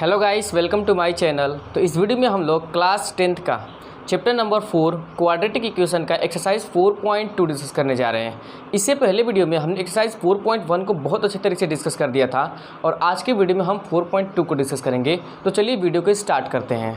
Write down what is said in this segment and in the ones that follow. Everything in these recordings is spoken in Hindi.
Hello guys, welcome to my channel. तो इस वीडियो में हम लोग क्लास 10th का चैप्टर नंबर 4 क्वाड्रेटिक इक्वेशन का एक्सरसाइज 4.2 डिस्कस करने जा रहे हैं। इससे पहले वीडियो में हमने एक्सरसाइज 4.1 को बहुत अच्छे तरीके से डिस्कस कर दिया था और आज के वीडियो में हम 4.2 को डिस्कस करेंगे। तो चलिए वीडियो को स्टार्ट करते हैं।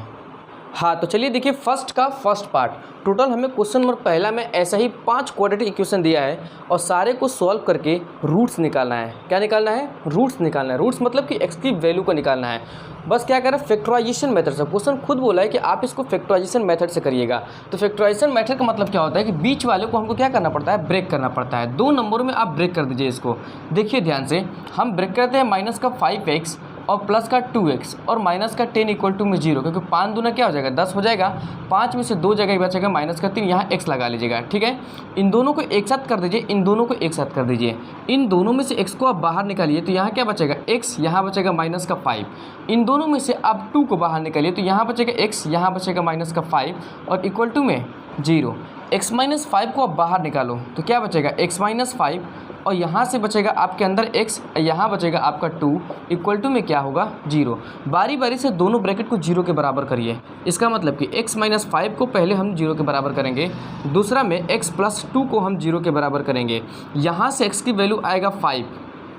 हाँ, तो चलिए देखिए फर्स्ट पार्ट। टोटल हमें क्वेश्चन नंबर पहला में ऐसा ही 5 क्वाड्रेटिक इक्वेशन दिया है और सारे को सॉल्व करके रूट्स निकालना है। क्या निकालना है? रूट्स निकालना है। रूट्स मतलब कि एक्स की वैल्यू को निकालना है। बस क्या करें, फैक्टराइजेशन मेथड से। क्वेश्चन खुद बोला है कि आप इसको फैक्टराइजेशन मेथड से करिएगा। तो फैक्टराइजेशन मेथड का मतलब क्या होता है कि बीच वाले को हमको क्या करना पड़ता है, ब्रेक करना पड़ता है। 2 नंबरों में आप ब्रेक कर दीजिए इसको। देखिए ध्यान से, हम ब्रेक करते हैं माइनस का 5x और प्लस का 2x और माइनस का 10 इक्वल टू में 0, क्योंकि 5 दूना क्या हो जाएगा 10 हो जाएगा। 5 में से 2 जगह ही बचेगा माइनस का 3, यहाँ x लगा लीजिएगा। ठीक है, इन दोनों को एक साथ कर दीजिए, इन दोनों को एक साथ कर दीजिए। इन दोनों में से x को आप बाहर निकालिए तो यहाँ क्या बचेगा x, यहाँ बचेगा माइनस का 5। इन दोनों में से आप 2 को बाहर निकालिए तो यहाँ बचेगा x, यहाँ बचेगा माइनस का 5 और इक्वल टू में 0। x माइनस 5 को आप बाहर निकालो तो क्या बचेगा x माइनस 5 और यहाँ से बचेगा आपके अंदर x, यहाँ बचेगा आपका 2 इक्वल टू में क्या होगा 0। बारी बारी से दोनों ब्रैकेट को 0 के बराबर करिए। इसका मतलब कि x माइनस 5 को पहले हम 0 के बराबर करेंगे, दूसरा में x प्लस 2 को हम 0 के बराबर करेंगे। यहाँ से x की वैल्यू आएगा 5,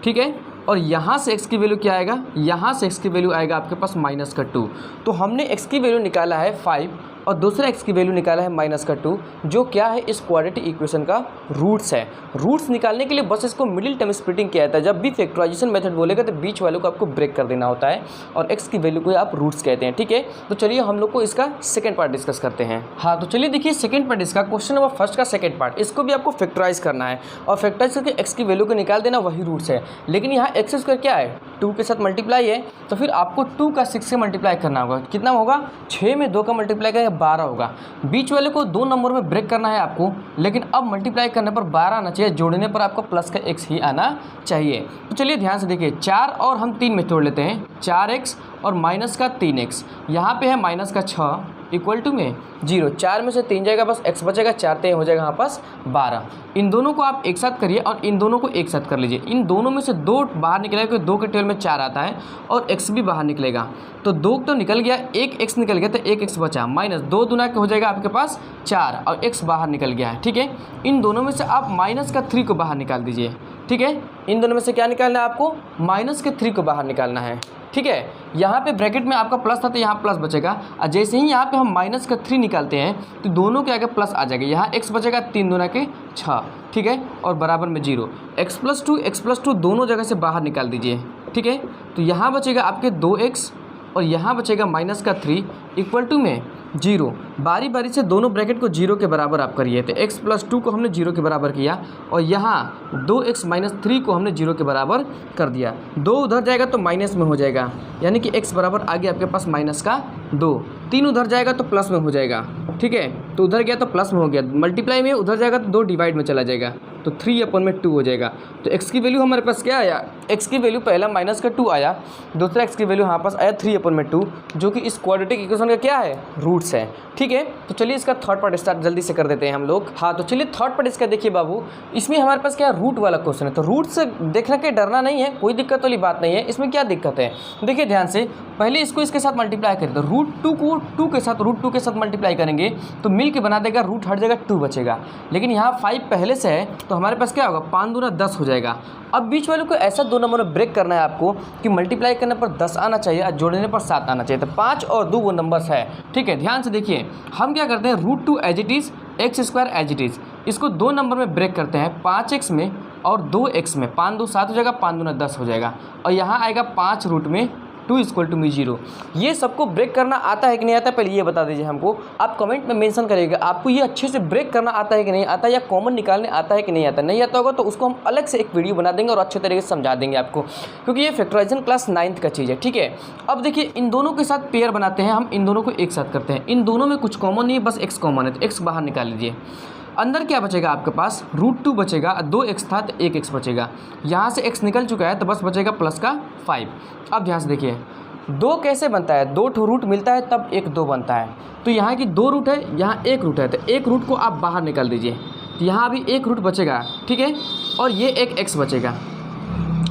ठीक है, और यहाँ से x की वैल्यू क्या आएगा, यहाँ से x की वैल्यू आएगा आपके पास माइनस का 2। तो हमने x की वैल्यू निकाला है 5 और दूसरा x की वैल्यू निकाला है माइनस का 2, जो क्या है इस क्वाड्रेटिक इक्वेशन का रूट्स है। रूट्स निकालने के लिए बस इसको मिडिल टर्म स्प्लिटिंग किया जाता है। जब भी फैक्टराइजेशन मेथड बोलेगा तो बीच वालों को आपको ब्रेक कर देना होता है और x की वैल्यू को आप रूट्स कहते हैं। ठीक है, तो चलिए हम लोग को इसका सेकंड पार्ट डिस्कस करते हैं। हाँ, तो चलिए देखिए सेकंड पार्ट इसका क्वेश्चन नंबर फर्स्ट का सेकंड पार्ट। इसको भी आपको फैक्टराइज करना है और फैक्टराइज करके x की वैल्यू को निकाल देना, वही रूट्स है। लेकिन यहाँ एक्स स्क्वायर क्या है, 2 के साथ मल्टीप्लाई है, तो फिर आपको 2 का 6 से मल्टीप्लाई करना होगा। कितना होगा, 6 में 2 का मल्टीप्लाई करेंगे 12 होगा। बीच वाले को 2 नंबर में ब्रेक करना है आपको, लेकिन अब मल्टीप्लाई करने पर 12 आना चाहिए, जोड़ने पर आपको प्लस का x ही आना चाहिए। तो चलिए ध्यान से देखिए, 4 और हम 3 में तोड़ लेते हैं, 4x और माइनस का 3x, यहाँ पे है माइनस का 6 इक्वल टू में 0। 4 में से 3 जाएगा, बस x बचेगा, 4 3 हो जाएगा यहाँ पास 12। इन दोनों को आप एक साथ करिए और इन दोनों को एक साथ कर लीजिए। इन दोनों में से 2 बाहर निकलेगा क्योंकि 2 के टेबल में 4 आता है और x भी बाहर निकलेगा। तो 2 तो निकल गया, एक x निकल गया तो एक x बचा, माइनस 2 दूना के हो जाएगा आपके पास 4 और x बाहर निकल गया है। ठीक है, इन दोनों में से आप माइनस का 3 को बाहर निकाल दीजिए। ठीक है, इन दोनों में से क्या निकालना है आपको, माइनस के 3 को बाहर निकालना है। ठीक है, यहाँ पे ब्रैकेट में आपका प्लस था तो यहाँ प्लस बचेगा, और जैसे ही यहाँ पे हम माइनस का 3 निकालते हैं तो दोनों के आगे प्लस आ जाएगा। यहाँ x बचेगा 3 दूना के 6, ठीक है, और बराबर में 0। x प्लस 2 दोनों जगह से बाहर निकाल दीजिए। ठीक है, तो यहाँ बचेगा आपके 2x और यहाँ बचेगा माइनस का 3 इक्वल टू में 0। बारी बारी से दोनों ब्रैकेट को 0 के बराबर आप करिए। तो x प्लस 2 को हमने 0 के बराबर किया और यहाँ 2x माइनस 3 को हमने 0 के बराबर कर दिया। 2 उधर जाएगा तो माइनस में हो जाएगा, यानी कि x बराबर आ गया आपके पास माइनस का 2। 3 उधर जाएगा तो प्लस में हो जाएगा। ठीक है, तो उधर गया तो प्लस में हो गया, मल्टीप्लाई में उधर जाएगा तो 2 डिवाइड में चला जाएगा, तो 3/2 हो जाएगा। तो x की वैल्यू हमारे पास क्या आया, x की वैल्यू पहला माइनस का 2 आया, दूसरा x की वैल्यू हमारे पास आया 3/2, जो कि इस क्वाड्रेटिक इक्वेशन का क्या है, रूट्स है। ठीक है, तो चलिए इसका थर्ड पार्ट स्टार्ट जल्दी से कर देते हैं हम लोग। हाँ, तो चलिए थर्ड पार्ट इसका देखिए बाबू, इसमें हमारे पास क्या रूट वाला क्वेश्चन है। तो रूट से देखना के डरना नहीं है, कोई दिक्कत वाली बात नहीं है। इसमें क्या दिक्कत है, देखिए ध्यान से, पहले इसको इसके साथ मल्टीप्लाई करें तो √2 को √2 के साथ मल्टीप्लाई करेंगे तो मिल के बना देगा, रूट हट जाएगा, 2 बचेगा। लेकिन यहाँ 5 पहले से है तो हमारे पास क्या होगा, 5 दूना 10 हो जाएगा। अब बीच वाले को ऐसा 2 नंबर में ब्रेक करना है आपको कि मल्टीप्लाई करने पर 10 आना चाहिए और जोड़ने पर 7 आना चाहिए। तो 5 और 2 वो नंबर्स है। ठीक है, ध्यान से देखिए, हम क्या करते हैं, √2 as it is, x square as it is, इसको 2 नंबर में ब्रेक करते हैं, 5x में और 2x में। 5 2 7 हो जाएगा, 5 दूना 10 हो जाएगा और यहाँ आएगा 5 रूट में 2 इक्वल टू में 0। ये सबको ब्रेक करना आता है कि नहीं आता है, पहले ये बता दीजिए हमको। आप कमेंट में मेंशन करिएगा आपको ये अच्छे से ब्रेक करना आता है कि नहीं आता है, या कॉमन निकालने आता है कि नहीं आता। नहीं आता होगा तो उसको हम अलग से एक वीडियो बना देंगे और अच्छे तरीके से समझा देंगे आपको, क्योंकि ये फैक्टराइजेशन क्लास 9th का चीज़ है। ठीक है, अब देखिए इन दोनों के साथ पेयर बनाते हैं हम, इन दोनों को एक साथ करते हैं। इन दोनों में कुछ कॉमन नहीं है, बस x कॉमन है, तो x बाहर निकाल लीजिए। अंदर क्या बचेगा आपके पास, √2 बचेगा, 2x था तो 1x बचेगा। यहाँ से x निकल चुका है तो बस बचेगा प्लस का 5। अब ध्यान से देखिए, 2 कैसे बनता है, 2 ठो रूट मिलता है तब 1 2 बनता है। तो यहाँ की 2 रूट है, यहाँ 1 रूट है, तो 1 रूट को आप बाहर निकाल दीजिए। तो यहाँ अभी 1 रूट बचेगा, ठीक है, और ये एक x बचेगा।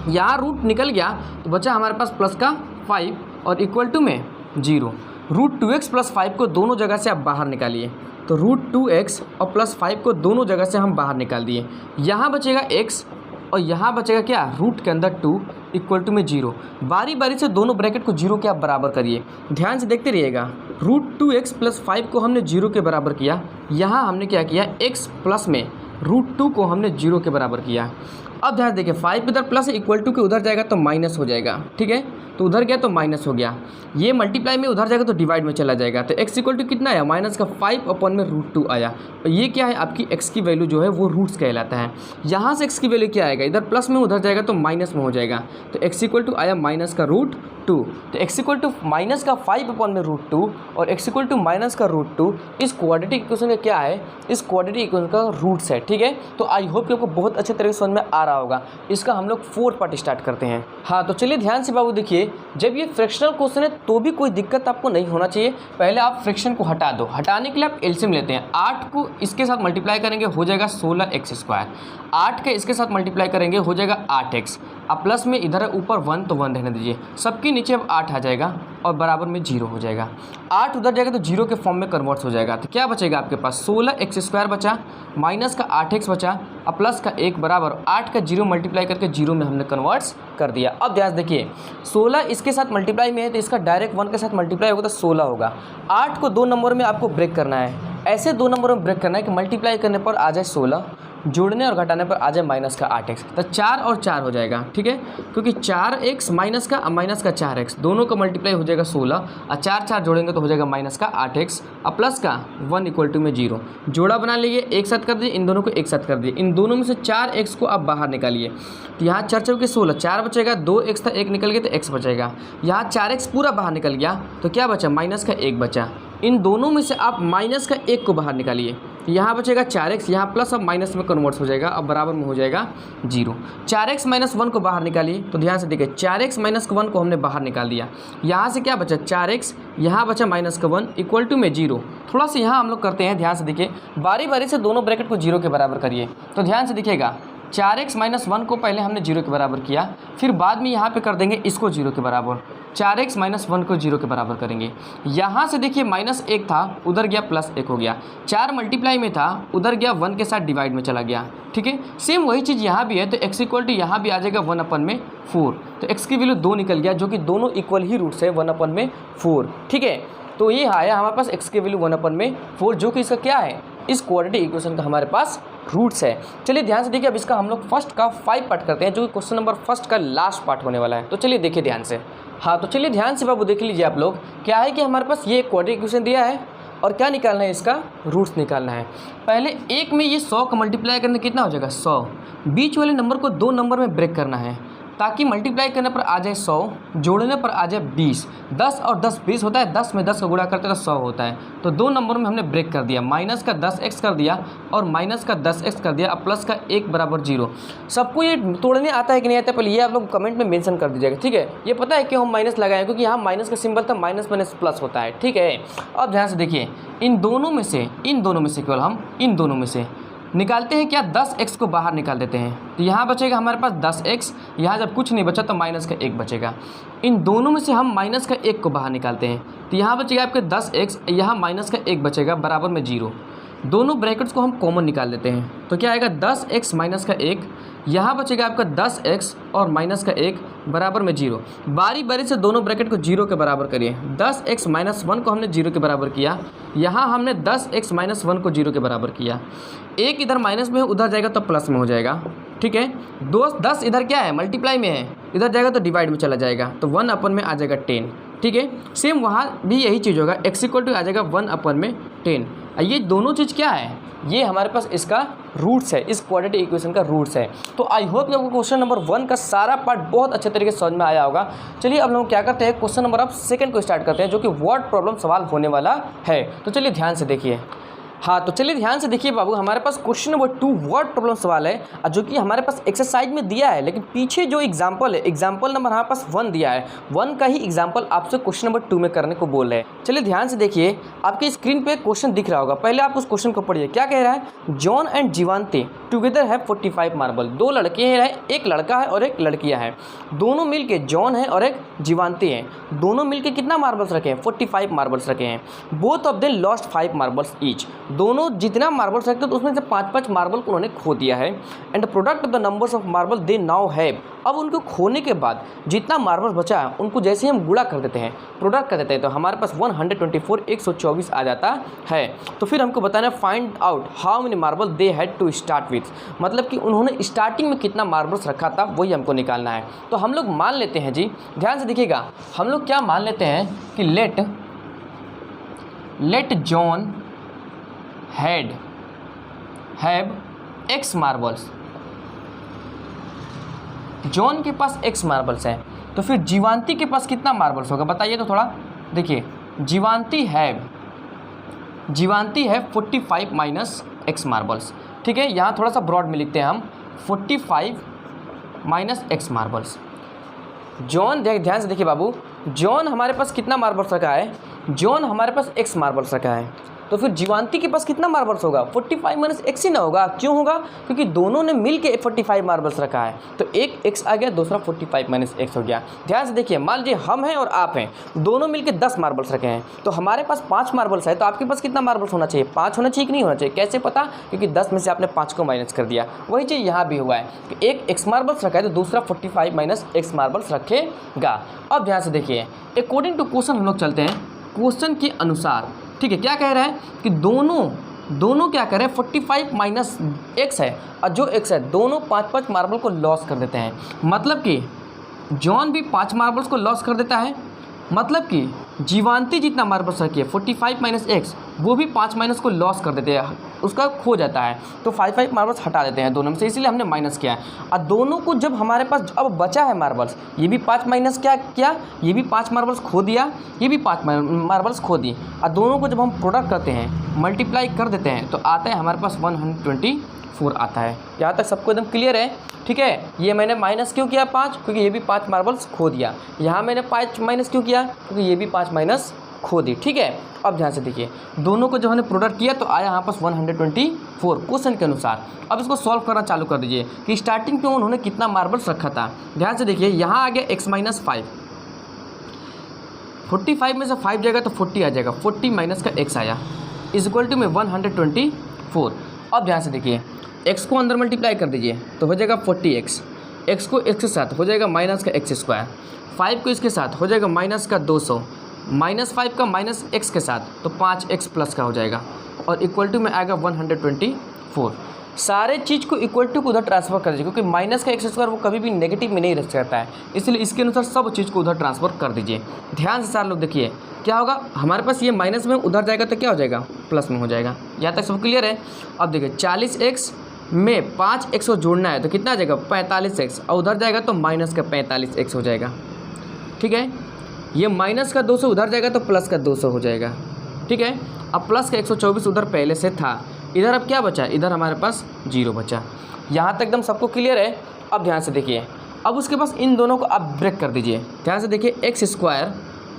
यहाँ रूट निकल गया तो बचा हमारे पास प्लस का 5 और इक्वल टू में 0। √2x + 5 को दोनों जगह से आप बाहर निकालिए, तो √2x और +5 को दोनों जगह से हम बाहर निकाल दिए। यहाँ बचेगा x और यहाँ बचेगा क्या, रूट के अंदर 2 इक्वल टू में 0। बारी बारी से दोनों ब्रैकेट को 0 के आप बराबर करिए, ध्यान से देखते रहिएगा। √2x + 5 को हमने 0 के बराबर किया, यहाँ हमने क्या किया, x प्लस में √2 को हमने 0 के बराबर किया। अब ध्यान देखिए 5 इधर प्लस इक्वल टू के उधर जाएगा तो माइनस हो जाएगा, ठीक है, तो उधर गया तो माइनस हो गया। ये मल्टीप्लाई में उधर जाएगा तो डिवाइड में चला जाएगा, तो x इक्वल टू कितना आया, माइनस का 5 अपन में √2 आया। और ये क्या है, आपकी x की वैल्यू जो है वो रूट्स कहलाता है। यहाँ से x की वैल्यू क्या आएगा, इधर प्लस में उधर जाएगा तो माइनस में हो जाएगा, तो x इक्वल टू आया माइनस का √2। तो x इक्वल टू माइनस का 5 अपन में √2 और x इक्वल टू माइनस का √2 इस क्वाड्रेटिक इक्वेशन का क्या है, इस क्वाड्रेटिक इक्वेशन का रूट्स है, ठीक है। तो आई होप कि आपको बहुत अच्छे तरीके से समझ में आ रहा होगा। इसका हम लोग 4th पार्ट स्टार्ट करते हैं। हाँ, तो चलिए ध्यान से बाबू देखिए, जब ये फ्रैक्शनल क्वेश्चन है तो भी कोई दिक्कत आपको नहीं होना चाहिए। पहले आप फ्रैक्शन को हटा दो, हटाने के लिए आप एलसीएम लेते हैं। 8 को इसके साथ मल्टीप्लाई करेंगे हो जाएगा 16x², 8 के इसके साथ मल्टीप्लाई करेंगे हो जाएगा 8x, अब प्लस में इधर है ऊपर 1 तो 1 रहने दीजिए, सबके नीचे अब 8 आ जाएगा और बराबर में 0 हो जाएगा। 8 उधर जाएगा तो 0 के फॉर्म में कन्वर्ट हो जाएगा, तो क्या बचेगा आपके पास, 16x² बचा, माइनस का 8x बचा, अब प्लस का 1 बराबर 8 का 0 मल्टीप्लाई करके 0 में हमने कन्वर्ट्स कर दिया। अब ध्यान देखिए 16 इसके साथ मल्टीप्लाई में है तो इसका डायरेक्ट 1 के साथ मल्टीप्लाई होगा तो 16 होगा। 8 को 2 नंबर में आपको ब्रेक करना है, ऐसे 2 नंबर में ब्रेक करना है कि मल्टीप्लाई करने पर आ जाए 16, जोड़ने और घटाने पर आ जाए माइनस का 8x, तो 4 और 4 हो जाएगा, ठीक है, क्योंकि 4x माइनस का 4x दोनों का मल्टीप्लाई हो जाएगा 16 और 4 4 जोड़ेंगे तो हो जाएगा माइनस का 8x और प्लस का 1 इक्वल टू में 0। जोड़ा बना लीजिए, एक साथ कर दीजिए, इन दोनों को एक साथ कर दिए, इन दोनों में से 4x को आप बाहर निकालिए, तो यहाँ 4 चौके 16, 4 बचेगा, 2x था 1 निकल गया तो x बचेगा, यहाँ 4x पूरा बाहर निकल गया तो क्या बचा, माइनस का 1 बचा। इन दोनों में से आप माइनस का 1 को बाहर निकालिए, यहाँ बचेगा 4x, यहाँ प्लस अब माइनस में कन्वर्ट हो जाएगा, अब बराबर में हो जाएगा 0। 4x - 1 को बाहर निकालिए, तो ध्यान से देखिए 4x - 1 को हमने बाहर निकाल दिया, यहाँ से क्या बचा 4x, यहाँ बचा माइनस का 1 इक्वल टू में 0। थोड़ा सा यहाँ हम लोग करते हैं, ध्यान से देखिए, बारी बारी से दोनों ब्रैकेट को 0 के बराबर करिए, तो ध्यान से दिखेगा 4x - 1 को पहले हमने 0 के बराबर किया, फिर बाद में यहाँ पे कर देंगे इसको 0 के बराबर, 4x - 1 को 0 के बराबर करेंगे। यहाँ से देखिए -1 था उधर गया +1 हो गया, 4 मल्टीप्लाई में था उधर गया 1 के साथ डिवाइड में चला गया, ठीक है। सेम वही चीज़ यहाँ भी है, तो x इक्वल टू यहाँ भी आ जाएगा 1/4, तो x की वैल्यू 2 निकल गया, जो कि दोनों इक्वल ही रूट्स है 1/4, ठीक है। तो ये आया हमारे पास x की वैल्यू 1/4, जो कि इसका क्या है, इस क्वाड्रेटिक इक्वेशन का हमारे पास रूट्स है। चलिए ध्यान से देखिए, अब इसका हम लोग फर्स्ट का 5 पार्ट करते हैं, जो कि क्वेश्चन नंबर फर्स्ट का लास्ट पार्ट होने वाला है। तो चलिए देखिए ध्यान से। हाँ, तो चलिए ध्यान से बाबू देख लीजिए आप लोग, क्या है कि हमारे पास ये क्वाड्रेटिक इक्वेशन दिया है और क्या निकालना है, इसका रूट्स निकालना है। पहले एक में ये 100 का मल्टीप्लाई करने कितना हो जाएगा 100, बीच वाले नंबर को 2 नंबर में ब्रेक करना है ताकि मल्टीप्लाई करने पर आ जाए 100, जोड़ने पर आ जाए 20, 10 और 10 20 होता है, 10 में 10 का गुणा करते तो 100 होता है। तो 2 नंबर में हमने ब्रेक कर दिया, माइनस का 10x कर दिया और माइनस का 10x कर दिया, अब प्लस का 1 बराबर 0। सबको ये तोड़ने आता है कि नहीं आता है, पहले ये आप लोग कमेंट में मेंशन कर दीजिएगा, ठीक है। ये पता है क्यों हम माइनस लगाए, क्योंकि यहाँ माइनस का सिंबल था, माइनस माइनस प्लस होता है, ठीक है। अब ध्यान से देखिए, इन दोनों में से केवल हम इन दोनों में से निकालते हैं क्या, 10x को बाहर निकाल देते हैं, तो यहाँ बचेगा हमारे पास 10x, यहाँ जब कुछ नहीं बचा तो माइनस का 1 बचेगा। इन दोनों में से हम माइनस का 1 को बाहर निकालते हैं, तो यहाँ बचेगा आपके 10x, यहाँ माइनस का 1 बचेगा बराबर में 0। दोनों ब्रैकेट्स को हम कॉमन निकाल देते हैं, तो क्या आएगा 10x माइनस का 1, यहाँ बचेगा आपका 10x और माइनस का 1 बराबर में 0। बारी बारी से दोनों ब्रैकेट को 0 के बराबर करिए, 10x - 1 को हमने 0 के बराबर किया, यहाँ हमने 10x - 1 को 0 के बराबर किया, 1 इधर माइनस में है उधर जाएगा तो प्लस में हो जाएगा, ठीक है। 10 इधर क्या है, मल्टीप्लाई में है, इधर जाएगा तो डिवाइड में चला जाएगा, तो 1 में आ जाएगा 10, ठीक है। सेम वहाँ भी यही चीज़ होगा, x इक्वल टू आ जाएगा 1/10। ये दोनों चीज़ क्या है, ये हमारे पास इसका रूट्स है, इस क्वाड्रेटिक इक्वेशन का रूट्स है। तो आई होप कि आपको क्वेश्चन नंबर 1 का सारा पार्ट बहुत अच्छे तरीके से समझ में आया होगा। चलिए अब लोग क्या करते हैं, क्वेश्चन नंबर अब 2 को स्टार्ट करते हैं, जो कि वर्ड प्रॉब्लम सवाल होने वाला है। तो चलिए ध्यान से देखिए। हाँ, तो चलिए ध्यान से देखिए बाबू, हमारे पास क्वेश्चन नंबर 2 वर्ड प्रॉब्लम सवाल है, जो कि हमारे पास एक्सरसाइज में दिया है, लेकिन पीछे जो एग्जाम्पल है, एग्जाम्पल नंबर हमारे पास 1 दिया है, 1 का ही एग्जाम्पल आपसे क्वेश्चन नंबर 2 में करने को बोल रहे हैं। चलिए ध्यान से देखिए, आपके स्क्रीन पे क्वेश्चन दिख रहा होगा, पहले आप उस क्वेश्चन को पढ़िए। क्या कह रहा है? जॉन एंड जीवांती टुगेदर है 45 मार्बल। 2 लड़के हैं, एक लड़का है और एक लड़कियां हैं, दोनों मिलके जॉन है और एक जीवांती है, दोनों मिलके कितना मार्बल्स रखे हैं? 45 मार्बल्स रखे हैं। Both of them lost 5 marbles each. दोनों जितना मार्बल्स रखते तो उसमें से 5-5 मार्बल को उन्होंने खो दिया है। And product of the numbers of marble they now have. अब उनको खोने के बाद जितना मार्बल बचा है उनको जैसे ही हम गुणा कर देते हैं, प्रोडक्ट कर देते हैं, तो हमारे पास 124 124 आ जाता है। तो फिर हमको बताना है find out how many marble they had to start with, मतलब कि उन्होंने स्टार्टिंग में कितना मार्बल्स रखा था वही हमको निकालना है। तो हम लोग मान लेते हैं जी, ध्यान से देखिएगा, हम लोग क्या मान लेते हैं कि let John have x marbles. John के पास x मार्बल्स है, तो फिर जीवांती के पास कितना मार्बल्स होगा बताइए तो थोड़ा देखिए। जीवांती है 45 माइनस x मार्बल्स, ठीक है। यहाँ थोड़ा सा ब्रॉड में लिखते हैं हम, 45 माइनस x मार्बल्स। जॉन, ध्यान से देखिए बाबू, जॉन हमारे पास कितना मार्बल्स रखा है? जॉन हमारे पास x मार्बल्स रखा है, तो फिर जीवांती के पास कितना मार्बल्स होगा? 45 माइनस x ही ना होगा। क्यों होगा? क्योंकि दोनों ने मिल के 45 मार्बल्स रखा है, तो एक x आ गया, दूसरा 45 माइनस x हो गया। ध्यान से देखिए, मान लीजिए हम हैं और आप हैं, दोनों मिल के 10 मार्बल्स रखे हैं, तो हमारे पास 5 मार्बल्स है, तो आपके पास कितना मार्बल्स होना चाहिए? 5 होना चाहिए कि नहीं होना चाहिए? कैसे पता? क्योंकि 10 में से आपने 5 को माइनस कर दिया। वही चीज़ यहाँ भी हुआ है कि एक x मार्बल्स रखा है तो दूसरा 45 माइनस x मार्बल्स रखेगा। अब ध्यान से देखिए, अकॉर्डिंग टू क्वेश्चन हम लोग चलते हैं, क्वेश्चन के अनुसार, ठीक है। क्या कह रहा है कि दोनों क्या कर रहे हैं? 45 माइनस x है, और जो x है दोनों 5-5 मार्बल को लॉस कर देते हैं। मतलब कि जॉन भी 5 मार्बल्स को लॉस कर देता है, मतलब कि जीवांती जितना मार्बल्स रखी है 45 माइनस x, वो भी 5 माइनस को लॉस कर देते हैं, उसका खो जाता है, तो 5 मार्बल्स हटा देते हैं दोनों में से, इसीलिए हमने माइनस किया है। और दोनों को जब हमारे पास अब बचा है मार्बल्स, ये भी 5 माइनस क्या किया, ये भी 5 मार्बल्स खो दिया, ये भी 5 मार्बल्स खो दी, और दोनों को जब हम प्रोडक्ट करते हैं, मल्टीप्लाई कर देते हैं, तो आता है हमारे पास 124 आता है। यहाँ तक सबको एकदम क्लियर है? ठीक है। ये मैंने माइनस क्यों किया 5? क्योंकि ये भी 5 मार्बल्स खो दिया। यहाँ मैंने 5 माइनस क्यों किया? क्योंकि ये भी 5 माइनस खो दी, ठीक है। अब ध्यान से देखिए, दोनों को जब हमने प्रोडक्ट किया तो आया यहाँ पास 124 क्वेश्चन के अनुसार। अब इसको सॉल्व करना चालू कर दीजिए कि स्टार्टिंग पे उन्होंने कितना मार्बल्स रखा था। ध्यान से देखिए, यहाँ आ गया x माइनस 5, 45 में से 5 जाएगा तो 40 आ जाएगा, 40 माइनस का x आया, इज इक्वल टू में 124। अब ध्यान से देखिए, x को अंदर मल्टीप्लाई कर दीजिए तो हो जाएगा 40x, x को x के साथ हो जाएगा माइनस का x स्क्वायर, 5 को इसके साथ हो जाएगा माइनस का 200, माइनस 5 का माइनस x के साथ तो 5x प्लस का हो जाएगा, और इक्वल टू में आएगा 124। सारे चीज़ को इक्वल टू को उधर ट्रांसफर कर दीजिए, क्योंकि माइनस का x स्क्वायर वो कभी भी नेगेटिव में नहीं रह सकता है, इसलिए इसके अनुसार सब चीज़ को उधर ट्रांसफर कर दीजिए। ध्यान से सारे लोग देखिए, क्या होगा हमारे पास, ये माइनस में उधर जाएगा तो क्या हो जाएगा? प्लस में हो जाएगा। यहाँ तक सब क्लियर है? अब देखिए, 40x में 5x को जोड़ना है तो कितना आ जाएगा? 45x, और उधर जाएगा तो माइनस का 45x हो जाएगा, ठीक है। ये माइनस का 200 उधर जाएगा तो प्लस का 200 हो जाएगा, ठीक है। अब प्लस का 124 उधर पहले से था, इधर अब क्या बचा? इधर हमारे पास 0 बचा। यहाँ तक एकदम सबको क्लियर है? अब ध्यान से देखिए, अब उसके पास इन दोनों को आप ब्रेक कर दीजिए। ध्यान से देखिए, x स्क्वायर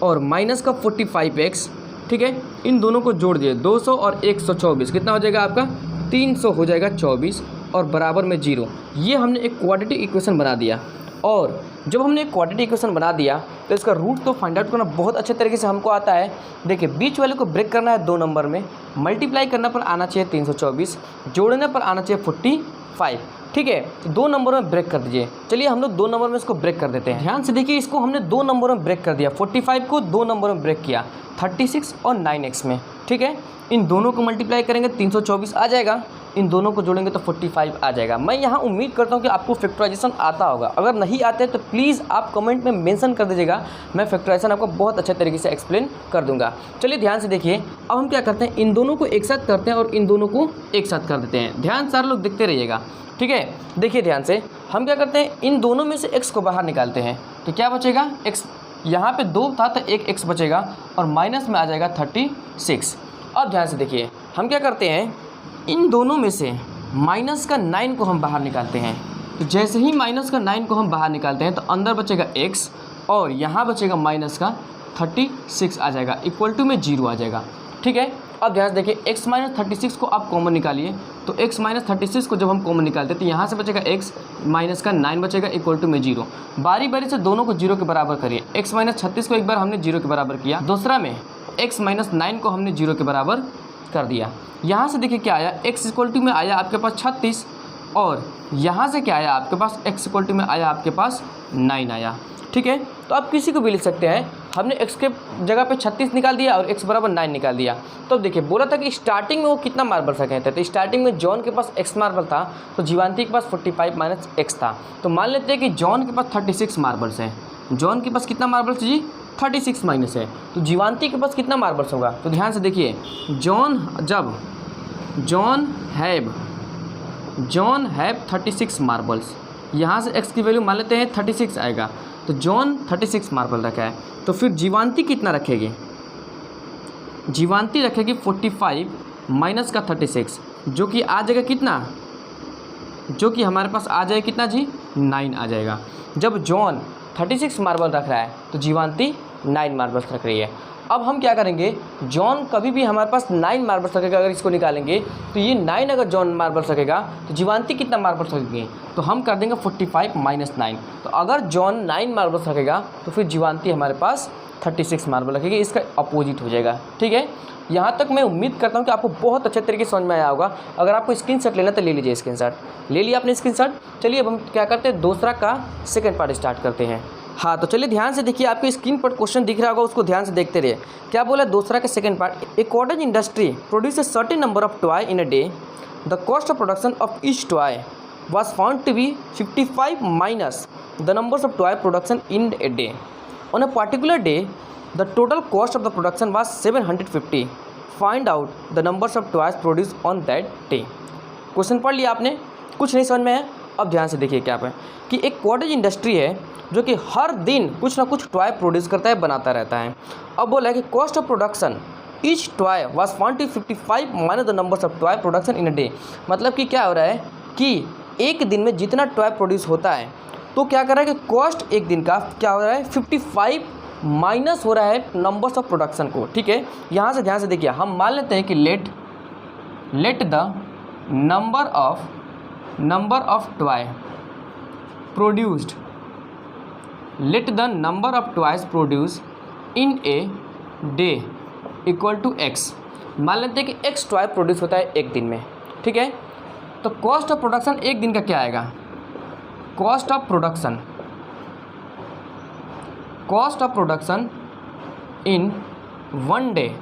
और माइनस का 45x, ठीक है, इन दोनों को जोड़ दिए, 200 और 124 कितना हो जाएगा आपका? 300 हो जाएगा 24, और बराबर में 0। ये हमने एक क्वाड्रेटिक इक्वेशन बना दिया, और जब हमने एक क्वाड्रेटिक इक्वेशन बना दिया तो इसका रूट तो फाइंड आउट करना बहुत अच्छे तरीके से हमको आता है। देखिए, बीच वाले को ब्रेक करना है 2 नंबर में, मल्टीप्लाई करने पर आना चाहिए 324, जोड़ने पर आना चाहिए 45, ठीक है। तो 2 नंबर में ब्रेक कर दीजिए। चलिए हम लोग 2 नंबर में इसको ब्रेक कर देते हैं। ध्यान से देखिए, इसको हमने 2 नंबर में ब्रेक कर दिया, 45 को 2 नंबर में ब्रेक किया, 36 और 9x में, ठीक है। इन दोनों को मल्टीप्लाई करेंगे 324 आ जाएगा, इन दोनों को जोड़ेंगे तो 45 आ जाएगा। मैं यहाँ उम्मीद करता हूँ कि आपको फैक्टराइजेशन आता होगा, अगर नहीं आते तो प्लीज़ आप कमेंट में मेंशन कर दीजिएगा, मैं फैक्टराइजेशन आपको बहुत अच्छे तरीके से एक्सप्लेन कर दूंगा। चलिए ध्यान से देखिए, अब हम क्या करते हैं, इन दोनों को एक साथ करते हैं और इन दोनों को एक साथ कर देते हैं। ध्यान सारे लोग देखते रहिएगा, ठीक है। देखिए ध्यान से, हम क्या करते हैं, इन दोनों में से x को बाहर निकालते हैं, तो क्या बचेगा? x, यहाँ पे 2 था तो एक x बचेगा, और माइनस में आ जाएगा 36। अब ध्यान से देखिए, हम क्या करते हैं, इन दोनों में से माइनस का 9 को हम बाहर निकालते हैं। तो जैसे ही माइनस का 9 को हम बाहर निकालते हैं तो अंदर बचेगा x और यहाँ बचेगा माइनस का 36 आ जाएगा, इक्वल टू में 0 आ जाएगा। ठीक है, अब ध्यान से देखिए, x माइनस 36 को आप कॉमन निकालिए। तो x माइनस 36 को जब हम कॉमन निकालते हैं तो यहाँ से बचेगा x माइनस का 9 बचेगा, इक्वल टू में 0। बारी बारी से दोनों को 0 के बराबर करिए। x माइनस 36 को एक बार हमने 0 के बराबर किया, दूसरा में x माइनस 9 को हमने 0 के बराबर कर दिया। यहाँ से देखिए क्या आया, x इक्वल टू में आया आपके पास 36 और यहाँ से क्या आया आपके पास, x इक्वल टू में आया आपके पास 9 आया। ठीक है, तो आप किसी को भी लिख सकते हैं। हमने x के जगह पे 36 निकाल दिया और x बराबर 9 निकाल दिया। तो अब देखिए, बोला था कि स्टार्टिंग में वो कितना मार्बल रखे थे, तो स्टार्टिंग में जॉन के पास x मार्बल था, तो जीवांती के पास 45 माइनस x था। तो मान लेते हैं कि जॉन के पास 36 मार्बल्स हैं। जॉन के पास कितना मार्बल्स जी, 36 माइनस है। तो जीवांती के पास कितना मार्बल्स होगा, तो ध्यान से देखिए, जॉन हैव 36 मार्बल्स। यहाँ से x की वैल्यू मान लेते हैं 36 आएगा, तो जॉन 36 मार्बल रखा है। तो फिर जीवांती कितना रखेगी, जीवांती रखेगी 45 माइनस का 36, जो कि आ जाएगा कितना, जो कि हमारे पास आ जाएगा कितना जी, 9 आ जाएगा। जब जॉन 36 मार्बल रख रहा है तो जीवांती 9 मार्बल्स रख रही है। अब हम क्या करेंगे, जॉन कभी भी हमारे पास 9 मार्बल्स रखेगा, अगर इसको निकालेंगे तो ये 9 अगर जॉन मार्बल्स रखेगा तो जीवांती कितना मार्बल्स रखेगी, तो हम कर देंगे 45 माइनस 9। तो अगर जॉन 9 मार्बल्स रखेगा तो फिर जीवांती हमारे पास 36 मार्बल रखेगी, इसका अपोजिट हो जाएगा। ठीक है, यहाँ तक मैं उम्मीद करता हूँ कि आपको बहुत अच्छे तरीके से समझ में आया होगा। अगर आपको स्क्रीनशॉट लेना तो ले लीजिए, स्क्रीनशॉट ले लिया आपने स्क्रीनशॉट। चलिए अब हम क्या करते हैं, दूसरा का सेकंड पार्ट स्टार्ट करते हैं। हाँ, तो चलिए ध्यान से देखिए, आपके स्क्रीन पर क्वेश्चन दिख रहा होगा, उसको ध्यान से देखते रहिए। क्या बोला दूसरा का second part, A cottage industry produce a certain number of toy in a day, the cost of production of each toy was found to be 55 minus the numbers of toy production in a day. On a particular day, the total cost of the production was 750. Find out the numbers of toys produced on that day. Question पढ़ लिया आपने, कुछ नहीं समझ में है। अब ध्यान से देखिए क्या है कि एक कॉटेज इंडस्ट्री है जो कि हर दिन कुछ ना कुछ टॉय प्रोड्यूस करता है, बनाता रहता है। अब बोला है कि cost of production each toy was found to 55 minus the numbers of toy production in a day. मतलब कि क्या हो रहा है कि एक दिन में जितना टॉय प्रोड्यूस होता है, तो क्या कर रहा है कि कॉस्ट एक दिन का क्या हो रहा है, 55 माइनस हो रहा है नंबर्स ऑफ प्रोडक्शन को। ठीक है, यहाँ से ध्यान से देखिए, हम मान लेते हैं कि let the number of toy produced, let the number of toys produce in a day equal to x। मान लेते हैं कि x टॉय प्रोड्यूस होता है एक दिन में। ठीक है, तो कॉस्ट ऑफ प्रोडक्शन एक दिन का क्या आएगा, cost of production in one day,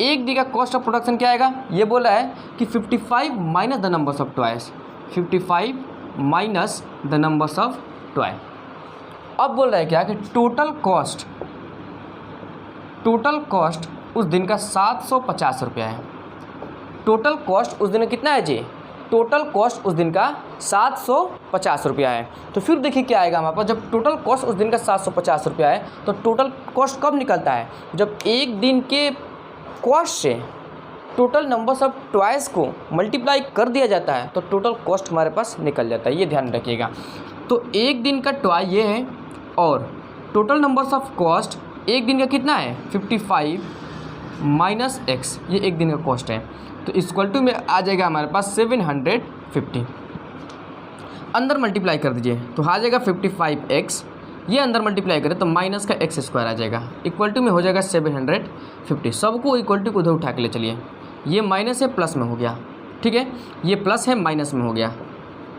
एक दिन का कॉस्ट ऑफ प्रोडक्शन क्या आएगा, ये बोला है कि 55 minus the numbers of toys, 55 minus the numbers of toy. अब बोल रहा है क्या कि टोटल कॉस्ट उस दिन का 750 रुपया है। टोटल कॉस्ट उस दिन का कितना है जी, टोटल कॉस्ट उस दिन का 750 रुपया है। तो फिर देखिए क्या आएगा हमारे पास, जब टोटल कॉस्ट उस दिन का 750 रुपया है तो टोटल कॉस्ट कब निकलता है, जब एक दिन के कॉस्ट से टोटल नंबर्स ऑफ टॉयज़ को मल्टीप्लाई कर दिया जाता है तो टोटल कॉस्ट हमारे पास निकल जाता है। ये ध्यान रखिएगा। तो एक दिन का टॉय ये है और टोटल नंबर्स ऑफ कॉस्ट एक दिन का कितना है, 55 माइनस x, ये एक दिन का कॉस्ट है। तो इक्वल टू में आ जाएगा हमारे पास 750। अंदर मल्टीप्लाई कर दीजिए तो आ जाएगा 55x, ये अंदर मल्टीप्लाई करें तो माइनस का x स्क्वायर आ जाएगा, इक्वल टू में हो जाएगा 750। सबको इक्वल टू को उधर उठा के ले चलिए, ये माइनस है प्लस में हो गया। ठीक है, ये प्लस है माइनस में हो गया।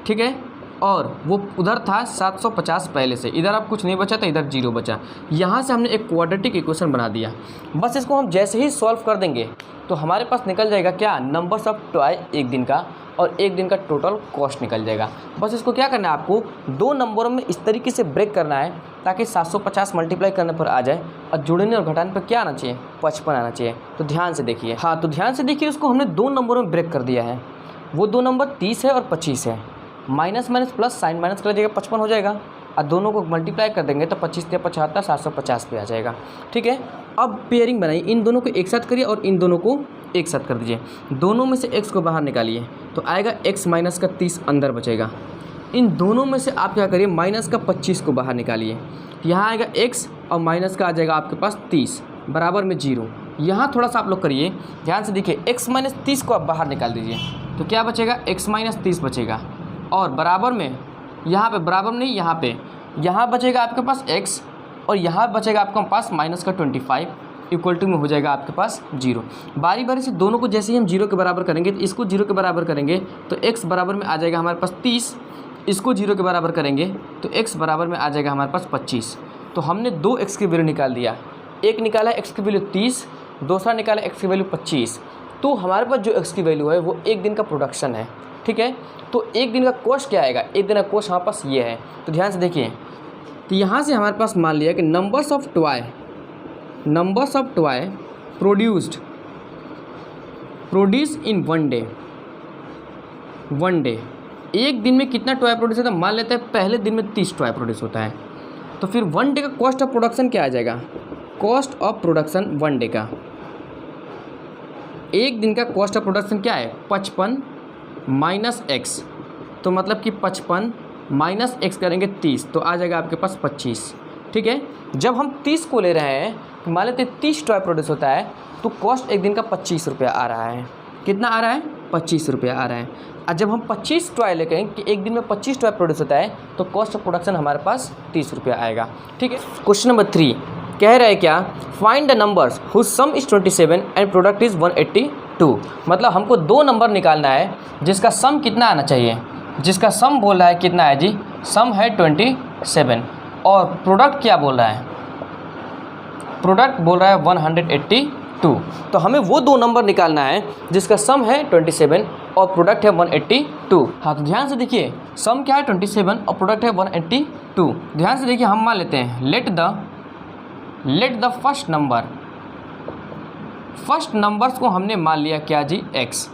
ठीक है, और वो उधर था 750 पहले से, इधर अब कुछ नहीं बचा तो इधर 0 बचा। यहाँ से हमने एक क्वाड्रेटिक इक्वेशन बना दिया। बस इसको हम जैसे ही सॉल्व कर देंगे तो हमारे पास निकल जाएगा क्या, नंबर्स ऑफ टॉय एक दिन का और एक दिन का टोटल कॉस्ट निकल जाएगा। बस इसको क्या करना है, आपको दो नंबरों में इस तरीके से ब्रेक करना है ताकि 750 मल्टीप्लाई करने पर आ जाए और जुड़ने और घटाने पर क्या आना चाहिए, 55 आना चाहिए। तो ध्यान से देखिए, हाँ तो ध्यान से देखिए, उसको हमने दो नंबरों में ब्रेक कर दिया है। वो दो नंबर 30 है और 25 है। Minus minus plus sign minus कर लीजिएगा, 55 हो जाएगा। और दोनों को मल्टीप्लाई कर देंगे तो 25 से 75 750 पे आ जाएगा। ठीक है, अब पेयरिंग बनाइए, इन दोनों को एक साथ करिए और इन दोनों को एक साथ कर दीजिए। दोनों में से x को बाहर निकालिए तो आएगा x माइनस का 30 अंदर बचेगा। इन दोनों में से आप क्या करिए, माइनस का 25 को बाहर निकालिए, यहाँ आएगा x और माइनस का आ जाएगा आपके पास 30 बराबर में 0। यहाँ थोड़ा सा आप लोग करिए, ध्यान से देखिए, x माइनस 30 को आप बाहर निकाल दीजिए तो क्या बचेगा, x माइनस 30 बचेगा और बराबर में यहाँ पे बराबर नहीं, यहाँ बचेगा आपके पास x और यहाँ बचेगा आपके पास माइनस का 25 इक्वल टू में हो जाएगा आपके पास 0। बारी बारी से दोनों को जैसे ही हम 0 के बराबर करेंगे तो इसको 0 के बराबर करेंगे तो x बराबर में आ जाएगा हमारे पास 30, इसको 0 के बराबर करेंगे तो x बराबर में आ जाएगा हमारे पास 25। तो हमने दो x की वैल्यू निकाल दिया, एक निकाला x की वैल्यू 30, दूसरा निकाला x की वैल्यू 25। तो हमारे पास जो x की वैल्यू है वो एक दिन का प्रोडक्शन है। ठीक है, तो एक दिन का कॉस्ट क्या आएगा, एक दिन का कॉस्ट हमारे पास ये है। तो ध्यान से देखिए, तो यहाँ से हमारे पास मान लिया कि numbers of toy produce in one day, एक दिन में कितना टॉय प्रोड्यूस होता है, मान लेते हैं पहले दिन में 30 टॉय प्रोड्यूस होता है। तो फिर वन डे का कॉस्ट ऑफ प्रोडक्शन क्या आ जाएगा, cost of production one day का, एक दिन का कॉस्ट ऑफ प्रोडक्शन क्या है 55 माइनस एक्स, तो मतलब कि 55 माइनस एक्स करेंगे 30 तो आ जाएगा आपके पास 25। ठीक है, जब हम 30 को ले रहे हैं तो मान लेते हैं 30 टॉय प्रोड्यूस होता है तो कॉस्ट एक दिन का 25 रुपया आ रहा है। कितना आ रहा है, 25 रुपया आ रहा है। और जब हम 25 टॉय लेके कि एक दिन में 25 टॉय प्रोड्यूस होता है तो कॉस्ट ऑफ प्रोडक्शन हमारे पास 30 रुपया आएगा। ठीक है, क्वेश्चन नंबर 3 कह रहा है क्या, find the numbers whose sum is 27 and product is 182। मतलब हमको दो नंबर निकालना है जिसका सम कितना आना चाहिए, जिसका सम बोल रहा है कितना है जी, सम है 27 और प्रोडक्ट क्या बोल रहा है, प्रोडक्ट बोल रहा है 182। तो हमें वो दो नंबर निकालना है जिसका सम है 27 और प्रोडक्ट है 182। हाँ, तो ध्यान से देखिए, सम क्या है 27 और प्रोडक्ट है 182। ध्यान से देखिए, हम मान लेते हैं लेट द फर्स्ट नंबर्स को हमने मान लिया क्या जी x,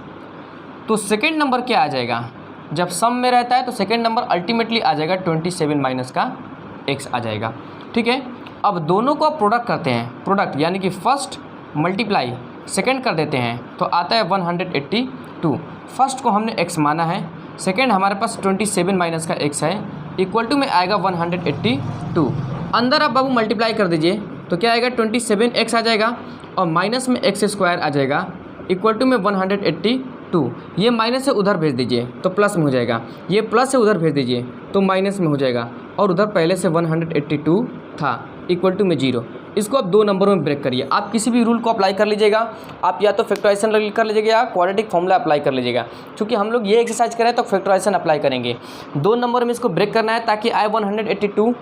तो सेकेंड नंबर क्या आ जाएगा, जब सम में रहता है तो सेकेंड नंबर अल्टीमेटली आ जाएगा 27 माइनस का x आ जाएगा। ठीक है, अब दोनों को प्रोडक्ट करते हैं, प्रोडक्ट यानी कि फर्स्ट मल्टीप्लाई सेकेंड कर देते हैं तो आता है 182। फर्स्ट को हमने x माना है, सेकेंड हमारे पास 27 माइनस का x है, इक्वल टू में आएगा 182। अंदर आप बाबू मल्टीप्लाई कर दीजिए तो क्या आएगा 27x आ जाएगा और माइनस में x स्क्वायर आ जाएगा, इक्वल टू में 182। ये माइनस से उधर भेज दीजिए तो प्लस में हो जाएगा, ये प्लस से उधर भेज दीजिए तो माइनस में हो जाएगा और उधर पहले से 182 था, इक्वल टू में 0। इसको आप दो नंबरों में ब्रेक करिए। आप किसी भी रूल को अप्लाई कर लीजिएगा, आप या तो फैक्टराइजेशन कर लीजिएगा या क्वाड्रेटिक फॉर्मूला अप्लाई कर लीजिएगा। क्योंकि हम लोग ये एक्सरसाइज करें तो फैक्टराइजेशन अप्लाई करेंगे। दो नंबर में इसको ब्रेक करना है ताकि आए 182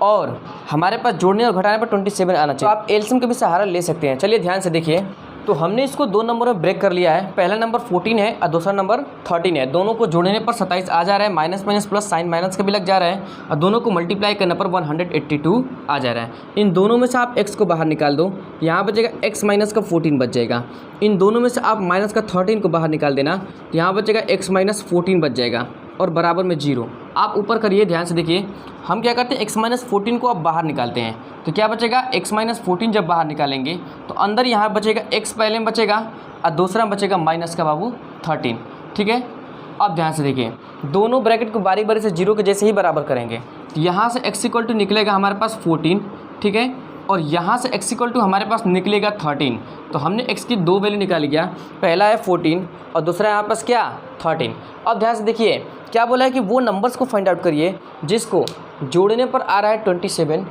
और हमारे पास जोड़ने और घटाने पर 27 आना चाहिए। तो आप एलसीएम का भी सहारा ले सकते हैं। चलिए ध्यान से देखिए, तो हमने इसको दो नंबरों में ब्रेक कर लिया है। पहला नंबर 14 है और दूसरा नंबर 13 है। दोनों को जोड़ने पर 27 आ जा रहा है, minus minus plus sign minus का भी लग जा रहा है और दोनों को मल्टीप्लाई करने पर 182 आ जा रहा है। इन दोनों में से आप x को बाहर निकाल दो, यहाँ बचेगा x माइनस का 14 बच जाएगा। इन दोनों में से आप माइनस का 13 को बाहर निकाल देना, यहाँ बचेगा x माइनस 14 बच जाएगा और बराबर में 0। आप ऊपर करिए, ध्यान से देखिए, हम क्या करते हैं x माइनस 14 को अब बाहर निकालते हैं तो क्या बचेगा x माइनस 14 जब बाहर निकालेंगे तो अंदर यहाँ बचेगा x पहले में बचेगा और दूसरा में बचेगा माइनस का बाबू 13। ठीक है, अब ध्यान से देखिए, दोनों ब्रैकेट को बारी बारी से 0 के जैसे ही बराबर करेंगे तो यहाँ से x इक्वल टू निकलेगा हमारे पास 14। ठीक है, और यहाँ से x इक्वल टू हमारे पास निकलेगा 13। तो हमने x की दो वैल्यू निकाली गया, पहला है 14 और दूसरा यहाँ पास क्या 13। अब ध्यान से देखिए क्या बोला है कि वो नंबर्स को फाइंड आउट करिए जिसको जोड़ने पर आ रहा है 27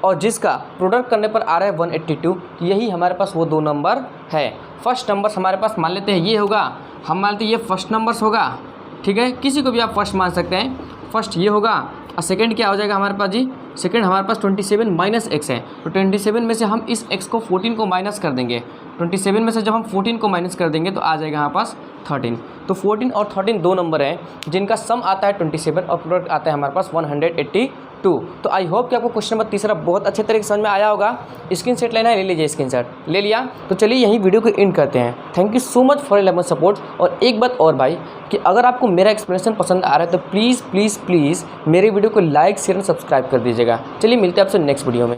और जिसका प्रोडक्ट करने पर आ रहा है 182। यही हमारे पास वो दो नंबर है। फर्स्ट नंबर्स हमारे पास मान लेते हैं ये होगा, हम मानते हैं ये फर्स्ट नंबर्स होगा। ठीक है, किसी को भी आप फर्स्ट मान सकते हैं। फर्स्ट ये होगा और सेकंड क्या हो जाएगा हमारे पास जी, सेकंड हमारे पास 27 माइनस एक्स है तो 27 में से हम इस x को 14 को माइनस कर देंगे। 27 में से जब हम 14 को माइनस कर देंगे तो आ जाएगा हमारे पास 13। तो 14 और 13 दो नंबर हैं जिनका सम आता है 27 और प्रोडक्ट आता है हमारे पास 182। 2। तो आई होप कि आपको क्वेश्चन नंबर तीसरा बहुत अच्छे तरीके से समझ में आया होगा। स्क्रीनशॉट लेना है, ले लीजिए स्क्रीनशॉट। ले लिया तो चलिए यही वीडियो को एंड करते हैं। Thank you so much for your support. और एक बात और भाई कि अगर आपको मेरा एक्सप्लेनेशन पसंद आ रहा है तो प्लीज़ प्लीज़ प्लीज़ मेरे वीडियो को लाइक शेयर और सब्सक्राइब कर दीजिएगा। चलिए मिलते हैं आपसे नेक्स्ट वीडियो में।